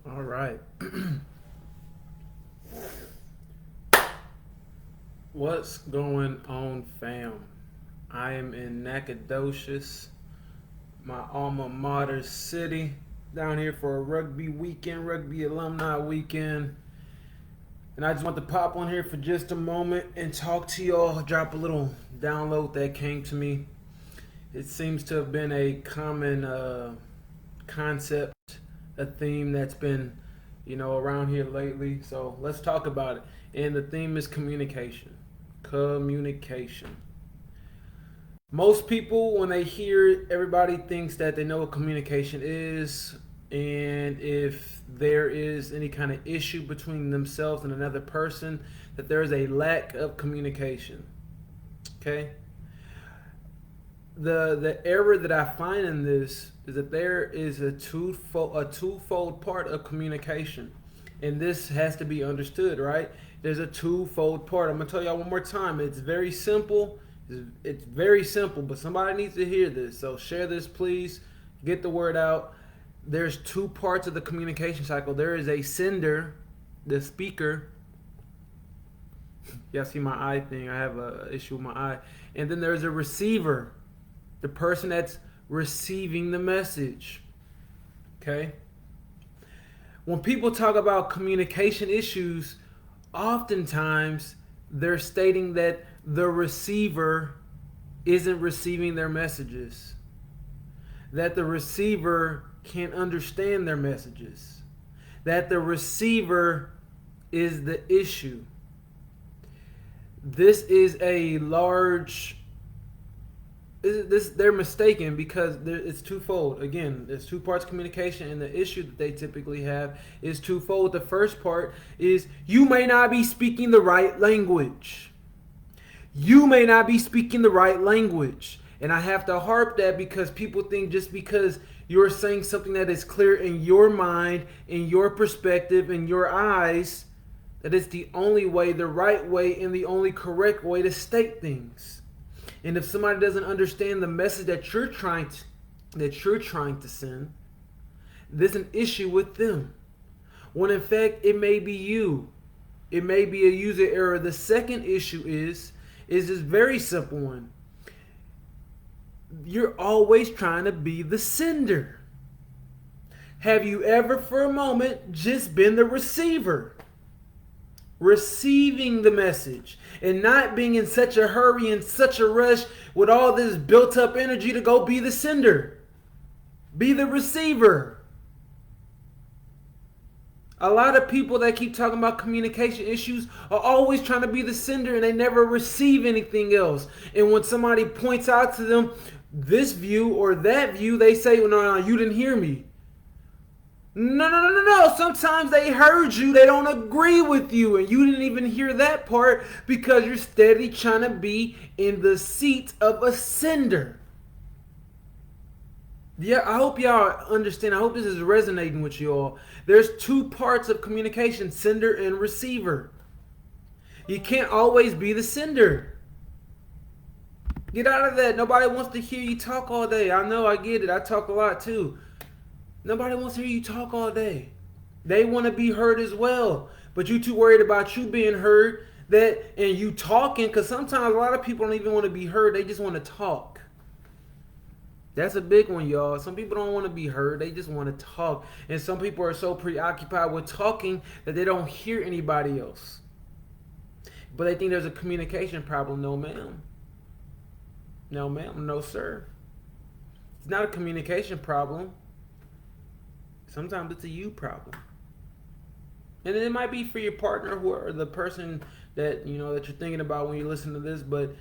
All right. What's going on, fam? I am in Nacogdoches, my alma mater city, down here for a rugby weekend, rugby alumni weekend. And I just want to pop on here for just a moment and talk to y'all, drop a little download that came to me. It seems to have been a common concept, a theme that's been, around here lately. So let's talk about it. And the theme is communication. Communication. Most people, when they hear it, everybody thinks that they know what communication is, and if there is any kind of issue between themselves and another person, that there is a lack of communication. Okay? The error that I find in this is that there is a twofold part of communication, and this has to be understood, right? There's a twofold part. I'm gonna tell y'all one more time. It's very simple. It's very simple, but somebody needs to hear this. So share this, please. Get the word out. There's two parts of the communication cycle. There is a sender, the speaker. Y'all see my eye thing? I have an issue with my eye. And then there's a receiver, the person that's receiving the message. Okay? When people talk about communication issues, oftentimes they're stating that the receiver isn't receiving their messages, that the receiver can't understand their messages, that the receiver is the issue. This is a large... they're mistaken because it's twofold. Again, there's two parts of communication, and the issue that they typically have is twofold. The first part is you may not be speaking the right language. You may not be speaking the right language. And I have to harp that because people think just because you're saying something that is clear in your mind, in your perspective, in your eyes, that it's the only way, the right way, and the only correct way to state things. And if somebody doesn't understand the message that you're trying to send, there's an issue with them. When in fact it may be you. It may be a user error. The second issue is this very simple one. You're always trying to be the sender. Have you ever for a moment just been the receiver? Receiving the message and not being in such a hurry and such a rush with all this built up energy to go be the sender, be the receiver. A lot of people that keep talking about communication issues are always trying to be the sender, and they never receive anything else. And when somebody points out to them this view or that view, they say, well, no, you didn't hear me. No. Sometimes they heard you. They don't agree with you. And you didn't even hear that part because you're steady trying to be in the seat of a sender. Yeah, I hope y'all understand. I hope this is resonating with you all. There's two parts of communication, sender and receiver. You can't always be the sender. Get out of that. Nobody wants to hear you talk all day. I know, I get it. I talk a lot too. Nobody wants to hear you talk all day. They want to be heard as well. But you too worried about you being heard and you talking, because sometimes a lot of people don't even want to be heard. They just want to talk. That's a big one, y'all. Some people don't want to be heard. They just want to talk. And some people are so preoccupied with talking that they don't hear anybody else. But they think there's a communication problem. No, ma'am. No, ma'am. No, sir. It's not a communication problem. Sometimes it's a you problem. And it might be for your partner or the person that that you're thinking about when you listen to this, but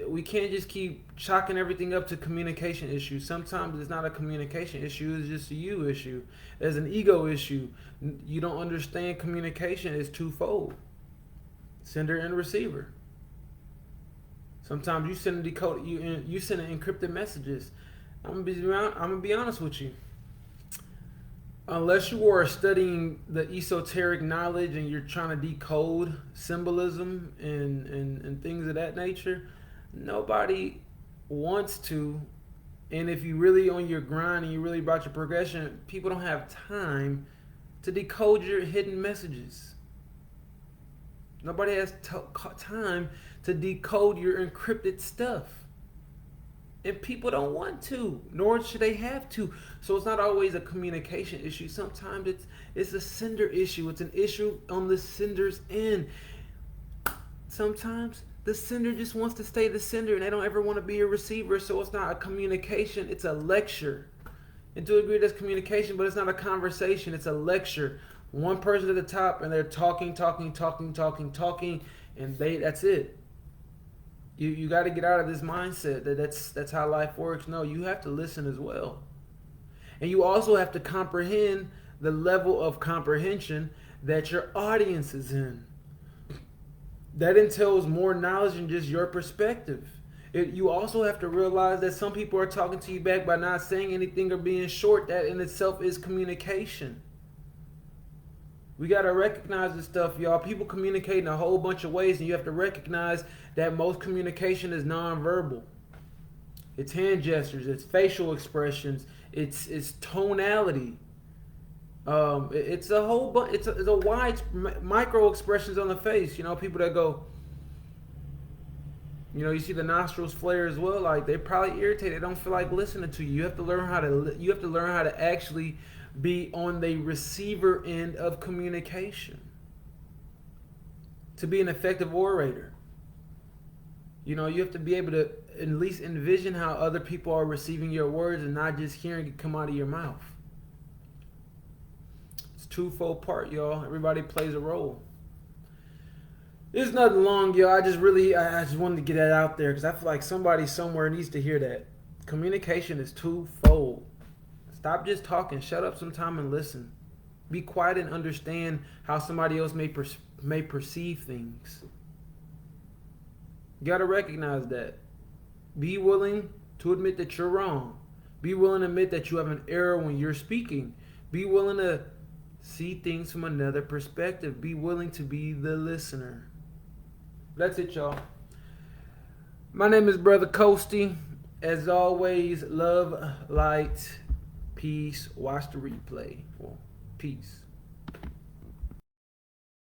we can't just keep chalking everything up to communication issues. Sometimes it's not a communication issue, it's just a you issue. There's an ego issue. You don't understand communication is twofold. Sender and receiver. Sometimes you send you send encrypted messages. I'm gonna be honest with you. Unless you are studying the esoteric knowledge and you're trying to decode symbolism and things of that nature, nobody wants to. And if you really on your grind and you really about your progression, people don't have time to decode your hidden messages. Nobody has time to decode your encrypted stuff. And people don't want to, nor should they have to. So it's not always a communication issue. Sometimes it's a sender issue. It's an issue on the sender's end. Sometimes the sender just wants to stay the sender and they don't ever want to be a receiver. So it's not a communication, it's a lecture. And to a degree that's communication, but it's not a conversation, it's a lecture. One person at the top and they're talking, and that's it. You got to get out of this mindset that's how life works. No, you have to listen as well. And you also have to comprehend the level of comprehension that your audience is in. That entails more knowledge than just your perspective. You also have to realize that some people are talking to you back by not saying anything or being short. That in itself is communication. We got to recognize this stuff, y'all. People communicate in a whole bunch of ways, and you have to recognize that most communication is nonverbal. It's hand gestures, it's facial expressions, it's tonality. It's a whole bunch. It's a wide micro expressions on the face. You know, people that go. You know, you see the nostrils flare as well. Like they're probably irritated. They don't feel like listening to you. You have to learn how to. You have to learn how to actually be on the receiver end of communication to be an effective orator. You know, you have to be able to at least envision how other people are receiving your words and not just hearing it come out of your mouth. It's a twofold part, y'all. Everybody plays a role. It's nothing long, y'all. I just wanted to get that out there because I feel like somebody somewhere needs to hear that. Communication is twofold. Stop just talking. Shut up sometime and listen. Be quiet and understand how somebody else may perceive things. You got to recognize that. Be willing to admit that you're wrong. Be willing to admit that you have an error when you're speaking. Be willing to see things from another perspective. Be willing to be the listener. That's it, y'all. My name is Brother 𝐁𝐫𝐨𝐬𝐭𝐢. As always, love, light, peace. Watch the replay. Well, peace.